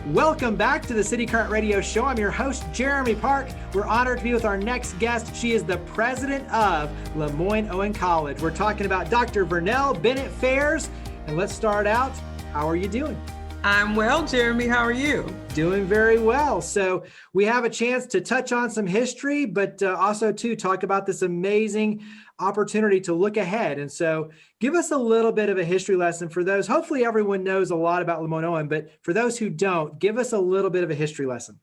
Welcome back to the City Current Radio Show. I'm your host, Jeremy Park. We're honored to be with our next guest. She is the president of LeMoyne-Owen College. We're talking about Dr. Vernell Bennett-Fairs. And let's start out. How are you doing? I'm well, Jeremy. How are you? Doing very well. So we have a chance to touch on some history, but also to talk about this amazing opportunity to look ahead. And so give us a little bit of a history lesson for those. Hopefully everyone knows a lot about LeMoyne-Owen, but for those who don't, give us a little bit of a history lesson.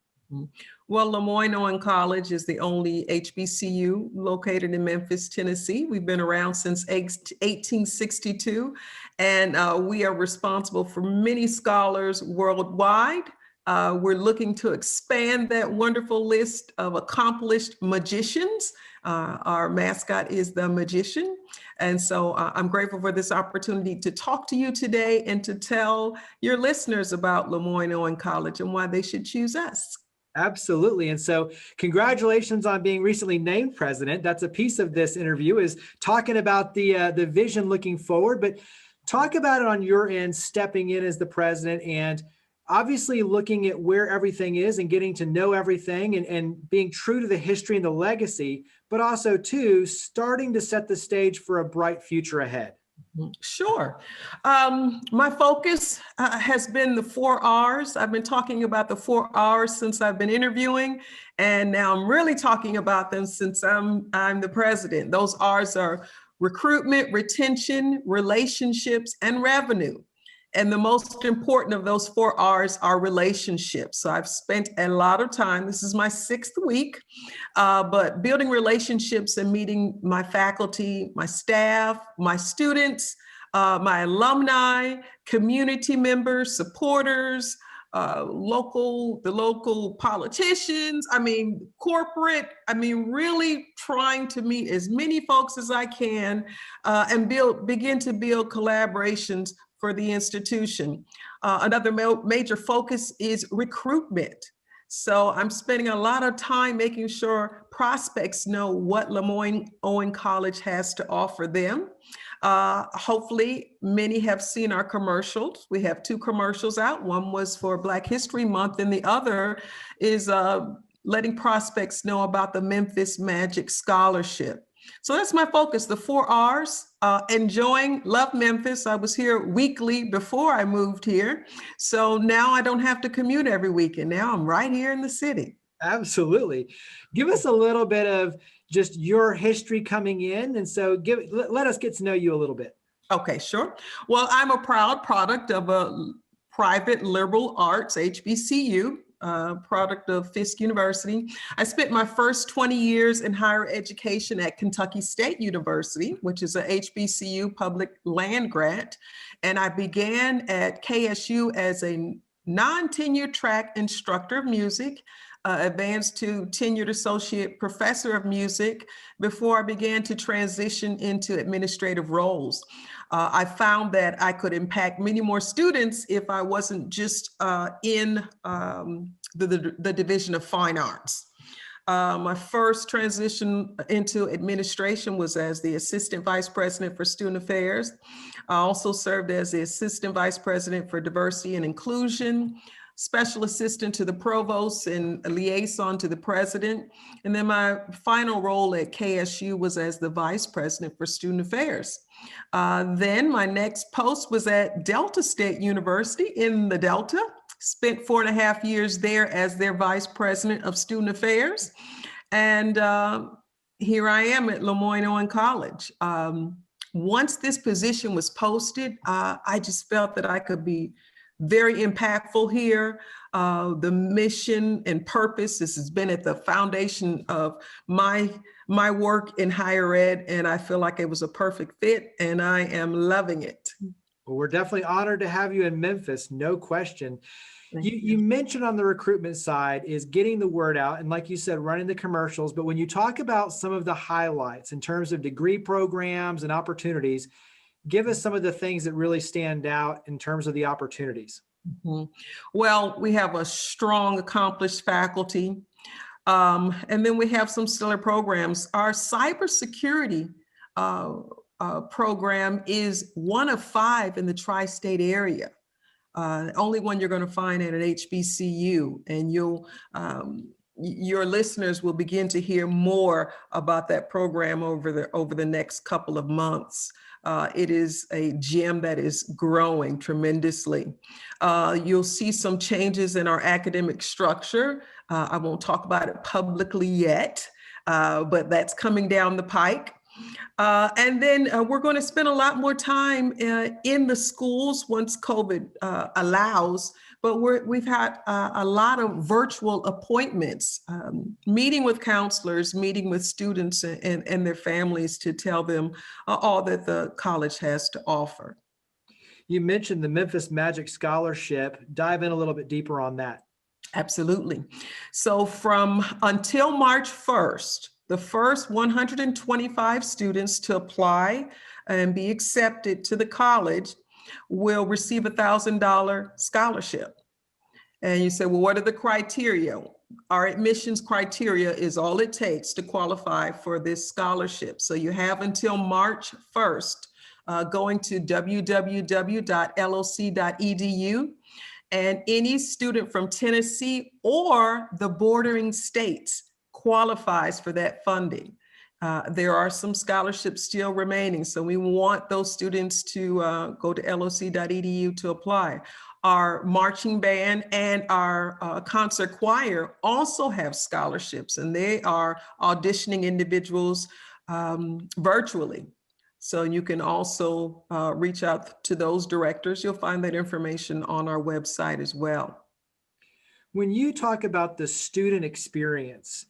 Well, LeMoyne-Owen College is the only HBCU located in Memphis, Tennessee. We've been around since 1862, and we are responsible for many scholars worldwide. We're looking to expand that wonderful list of accomplished magicians. Our mascot is the magician. And so I'm grateful for this opportunity to talk to you today and to tell your listeners about LeMoyne-Owen College and why they should choose us. Absolutely. And so congratulations on being recently named president. That's a piece of this interview, is talking about the vision looking forward, but talk about it on your end, stepping in as the president and obviously looking at where everything is and getting to know everything and being true to the history and the legacy, but also too, starting to set the stage for a bright future ahead. Sure. My focus has been the 4 R's. I've been talking about the 4 R's since I've been interviewing, and now I'm really talking about them since I'm the president. Those R's are recruitment, retention, relationships, and revenue. And the most important of those 4 R's are relationships. So I've spent a lot of time, this is my 6th week, but building relationships and meeting my faculty, my staff, my students, my alumni, community members, supporters, the local politicians, corporate, really trying to meet as many folks as I can and begin to build collaborations for the institution. Another major focus is recruitment. So I'm spending a lot of time making sure prospects know what LeMoyne-Owen College has to offer them. Hopefully, many have seen our commercials. We have 2 commercials out. One was for Black History Month, and the other is letting prospects know about the Memphis Magic Scholarship. So that's my focus, the 4 R's, love Memphis. I was here weekly before I moved here. So now I don't have to commute every weekend. Now I'm right here in the city. Absolutely. Give us a little bit of just your history coming in. And so let us get to know you a little bit. Okay, sure. Well, I'm a proud product of a private liberal arts HBCU. Product of Fisk University. I spent my first 20 years in higher education at Kentucky State University, which is a HBCU public land grant. And I began at KSU as a non-tenured track instructor of music, advanced to tenured associate professor of music before I began to transition into administrative roles. I found that I could impact many more students if I wasn't just in the Division of Fine Arts. My first transition into administration was as the Assistant Vice President for Student Affairs. I also served as the Assistant Vice President for Diversity and Inclusion, Special Assistant to the Provost, and a liaison to the President. And then my final role at KSU was as the Vice President for Student Affairs. Then my next post was at Delta State University in the Delta. Spent 4.5 years there as their Vice President of Student Affairs. And here I am at LeMoyne-Owen College. Once this position was posted, I just felt that I could be very impactful here. The mission and purpose, this has been at the foundation of my work in higher ed, and I feel like it was a perfect fit, and I am loving it. Well, we're definitely honored to have you in Memphis, no question. You mentioned on the recruitment side is getting the word out, and like you said, running the commercials, but when you talk about some of the highlights in terms of degree programs and opportunities, give us some of the things that really stand out in terms of the opportunities. Mm-hmm. Well, we have a strong, accomplished faculty, and then we have some stellar programs. Our cybersecurity program is one of 5 in the tri-state area. only one you're going to find at an HBCU, and your listeners will begin to hear more about that program over the next couple of months. It is a gem that is growing tremendously. You'll see some changes in our academic structure. I won't talk about it publicly yet, but that's coming down the pike. And then we're going to spend a lot more time in the schools once COVID allows. But we've had a lot of virtual appointments, meeting with counselors, meeting with students and their families to tell them all that the college has to offer. You mentioned the Memphis Magic Scholarship. Dive in a little bit deeper on that. Absolutely. So until March 1st, the first 125 students to apply and be accepted to the college will receive a $1,000 scholarship. And you say, well, what are the criteria? Our admissions criteria is all it takes to qualify for this scholarship. So you have until March 1st, going to www.loc.edu. And any student from Tennessee or the bordering states qualifies for that funding. There are some scholarships still remaining, so we want those students to go to loc.edu to apply. Our marching band and our concert choir also have scholarships, and they are auditioning individuals virtually. So you can also reach out to those directors. You'll find that information on our website as well. When you talk about the student experience,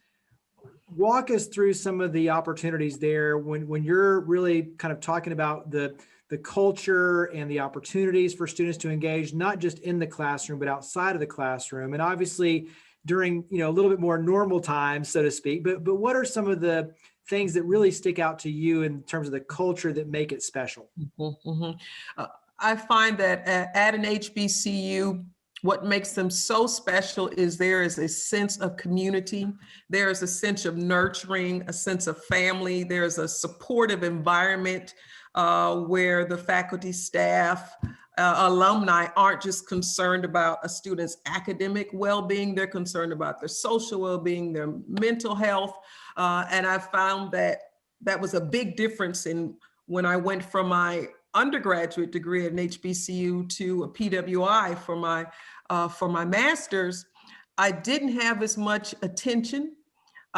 walk us through some of the opportunities there when you're really kind of talking about the culture and the opportunities for students to engage, not just in the classroom, but outside of the classroom. And obviously during, a little bit more normal times, so to speak, but what are some of the things that really stick out to you in terms of the culture that make it special? Mm-hmm, mm-hmm. I find that at an HBCU, what makes them so special is there is a sense of community. There is a sense of nurturing, a sense of family. There's a supportive environment where the faculty, staff, alumni aren't just concerned about a student's academic well-being. They're concerned about their social well-being, their mental health. And I found that was a big difference in when I went from my undergraduate degree at an HBCU to a PWI for my master's. I didn't have as much attention.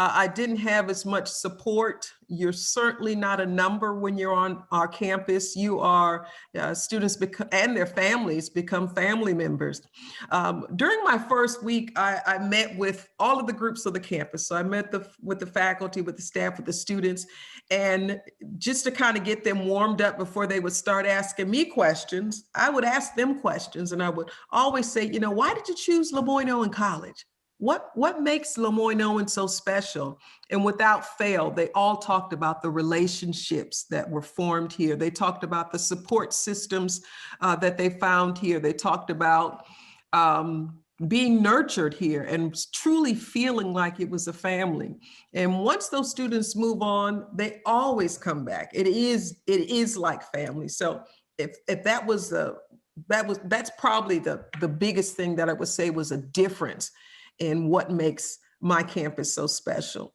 I didn't have as much support. You're certainly not a number when you're on our campus. You are students and their families become family members. During my first week, I met with all of the groups of the campus. So I met with the faculty, with the staff, with the students, and just to kind of get them warmed up before they would start asking me questions, I would ask them questions, and I would always say, why did you choose LeMoyne-Owen College? What makes LeMoyne-Owen so special? And without fail, they all talked about the relationships that were formed here. They talked about the support systems that they found here. They talked about being nurtured here and truly feeling like it was a family. And once those students move on, they always come back. It is like family. So if that's probably the biggest thing that I would say was a difference in what makes my campus so special.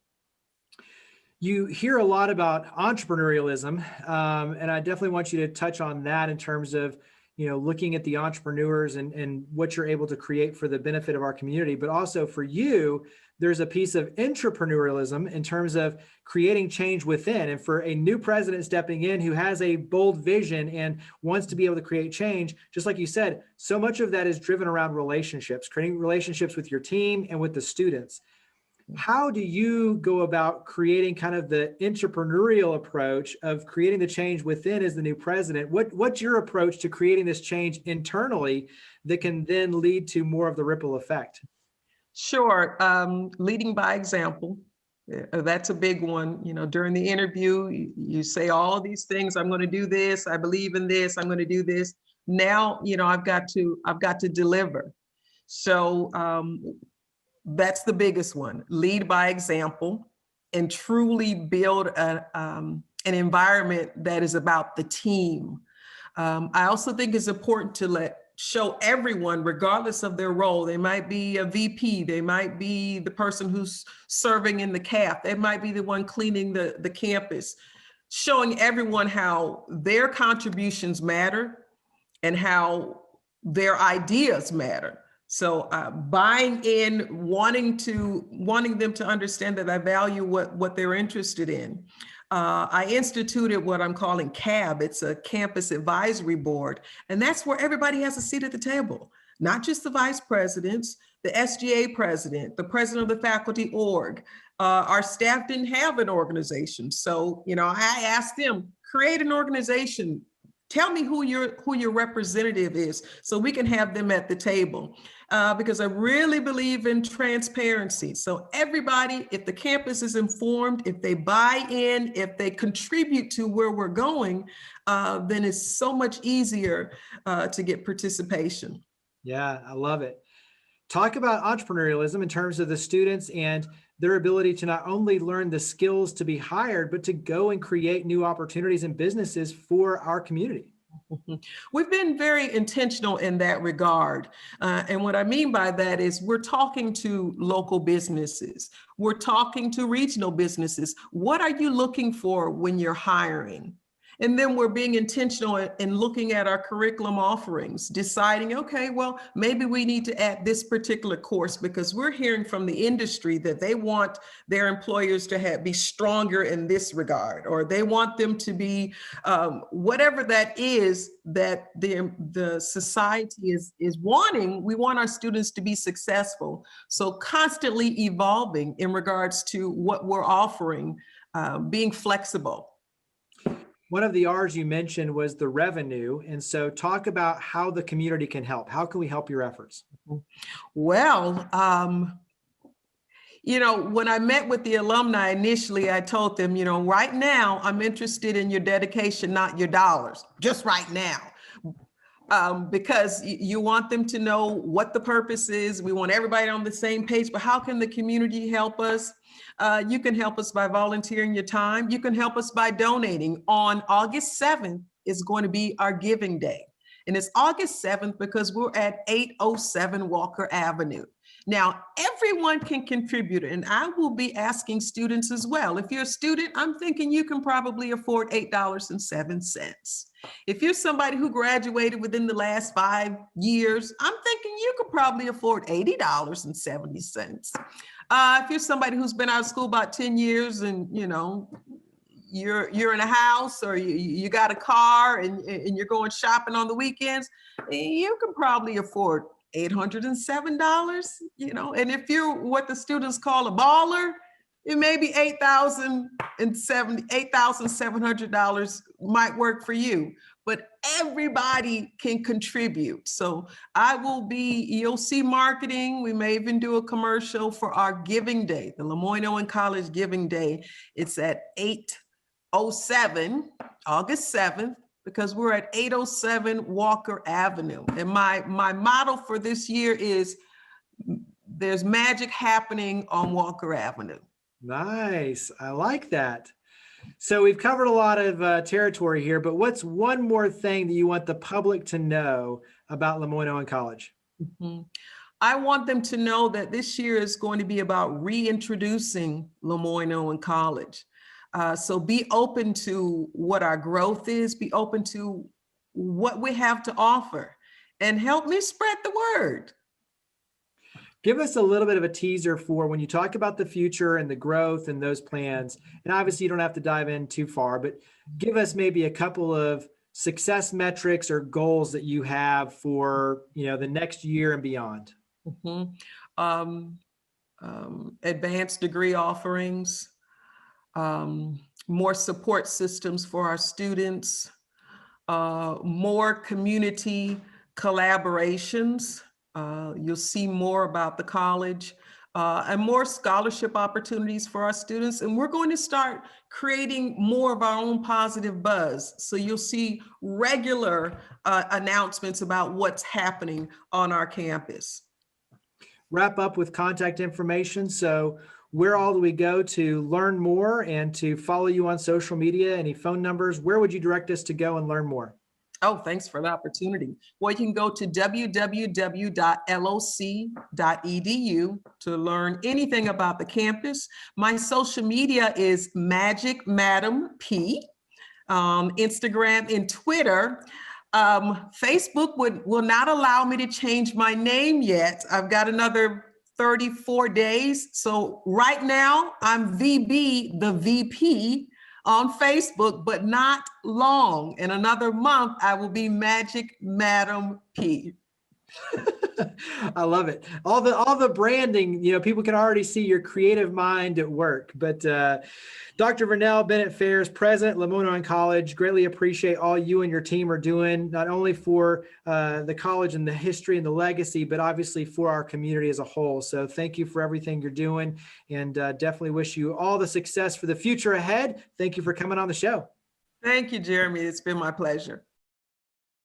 You hear a lot about entrepreneurialism, and I definitely want you to touch on that in terms of, looking at the entrepreneurs and what you're able to create for the benefit of our community. But also for you, there's a piece of entrepreneurialism in terms of creating change within. And for a new president stepping in who has a bold vision and wants to be able to create change, just like you said, so much of that is driven around relationships, creating relationships with your team and with the students. How do you go about creating kind of the entrepreneurial approach of creating the change within as the new president? What's your approach to creating this change internally that can then lead to more of the ripple effect? Sure. Leading by example. That's a big one. During the interview, you say all of these things. I'm going to do this. I believe in this. I'm going to do this. Now, I've got to deliver. So that's the biggest one. Lead by example and truly build an environment that is about the team. I also think it's important to let show everyone, regardless of their role. They might be a VP, they might be the person who's serving in the CAF, they might be the one cleaning the campus, showing everyone how their contributions matter and how their ideas matter. So buying in, wanting them to understand that I value what they're interested in. I instituted what I'm calling CAB. It's a campus advisory board. And that's where everybody has a seat at the table, not just the vice presidents, the SGA president, the president of the faculty org. Our staff didn't have an organization. So, I asked them, create an organization. Tell me who your representative is so we can have them at the table, because I really believe in transparency. So everybody, if the campus is informed, if they buy in, if they contribute to where we're going, then it's so much easier to get participation. Yeah, I love it. Talk about entrepreneurialism in terms of the students and their ability to not only learn the skills to be hired, but to go and create new opportunities and businesses for our community. We've been very intentional in that regard. And what I mean by that is we're talking to local businesses. We're talking to regional businesses. What are you looking for when you're hiring? And then we're being intentional in looking at our curriculum offerings, deciding, okay, well, maybe we need to add this particular course because we're hearing from the industry that they want their employers to be stronger in this regard, or they want them to be whatever that is that the society is wanting. We want our students to be successful. So constantly evolving in regards to what we're offering, being flexible. One of the R's you mentioned was the revenue. And so talk about how the community can help. How can we help your efforts? Well, when I met with the alumni initially, I told them, right now I'm interested in your dedication, not your dollars, just right now. Because you want them to know what the purpose is. We want everybody on the same page, but how can the community help us? You can help us by volunteering your time. You can help us by donating. On August 7th is going to be our giving day. And it's August 7th because we're at 807 Walker Avenue. Now, everyone can contribute, and I will be asking students as well. If you're a student, I'm thinking you can probably afford $8.07. If you're somebody who graduated within the last 5 years, I'm thinking you could probably afford $80.70. If you're somebody who's been out of school about 10 years and, you're in a house or you got a car and you're going shopping on the weekends, you can probably afford $807, and if you're what the students call a baller, it may be $8,700 might work for you, but everybody can contribute. So you'll see marketing. We may even do a commercial for our giving day, the LeMoyne-Owen College Giving Day. It's at 807, August 7th, because we're at 807 Walker Avenue. And my motto for this year is there's magic happening on Walker Avenue. Nice. I like that. So we've covered a lot of territory here, but what's one more thing that you want the public to know about LeMoyne-Owen College? Mm-hmm. I want them to know that this year is going to be about reintroducing LeMoyne-Owen College. So be open to what our growth is, be open to what we have to offer, and help me spread the word. Give us a little bit of a teaser for when you talk about the future and the growth and those plans. And obviously you don't have to dive in too far, but give us maybe a couple of success metrics or goals that you have for, the next year and beyond. Mm-hmm. Advanced degree offerings, more support systems for our students, more community collaborations. You'll see more about the college, and more scholarship opportunities for our students. And we're going to start creating more of our own positive buzz. So you'll see regular announcements about what's happening on our campus. Wrap up with contact information. So where all do we go to learn more and to follow you on social media? Any phone numbers? Where would you direct us to go and learn more? Oh, thanks for the opportunity. Well, you can go to www.loc.edu to learn anything about the campus. My social media is Magic Madam P, Instagram and Twitter. Facebook will not allow me to change my name yet. I've got another 34 days. So right now I'm VB, the VP on Facebook, but not long. In another month, I will be Magic Madam P. I love it. All the branding, people can already see your creative mind at work. But Dr. Vernell, Bennett-Fairs, President, LeMoyne-Owen College, greatly appreciate all you and your team are doing, not only for the college and the history and the legacy, but obviously for our community as a whole. So thank you for everything you're doing, and definitely wish you all the success for the future ahead. Thank you for coming on the show. Thank you, Jeremy. It's been my pleasure.